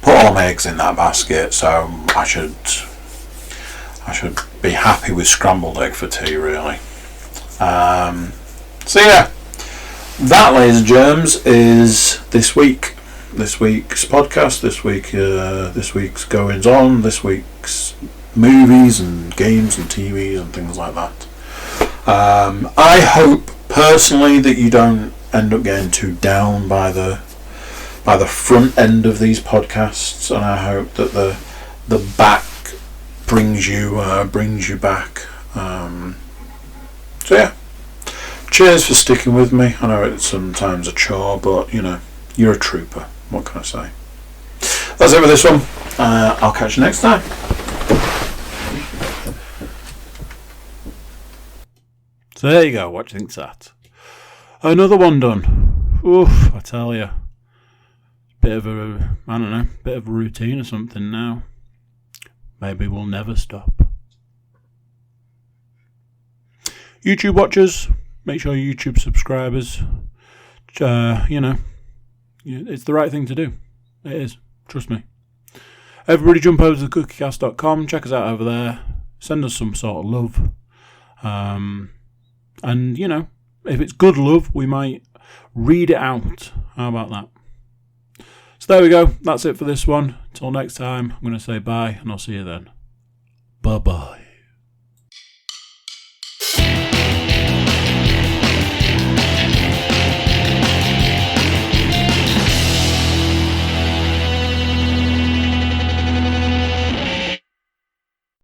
put all my eggs in that basket, so I should be happy with scrambled egg for tea, really. So yeah, that, ladies and germs, is this week's podcast, this week's goings on, this week's movies and games and TVs and things like that. I hope personally that you don't end up getting too down by the front end of these podcasts, and I hope that the back brings you back. So yeah, cheers for sticking with me. I know it's sometimes a chore, but you're a trooper. What can I say? That's it for this one. I'll catch you next time. So there you go, what do you think's that? Another one done. Oof, I tell you. Bit of a routine or something now. Maybe we'll never stop. YouTube watchers, make sure you're YouTube subscribers. It's the right thing to do. It is, trust me. Everybody jump over to cookiecast.com, check us out over there, send us some sort of love. And, if it's good love, we might read it out. How about that? So there we go. That's it for this one. Till next time, I'm going to say bye, and I'll see you then. Bye-bye.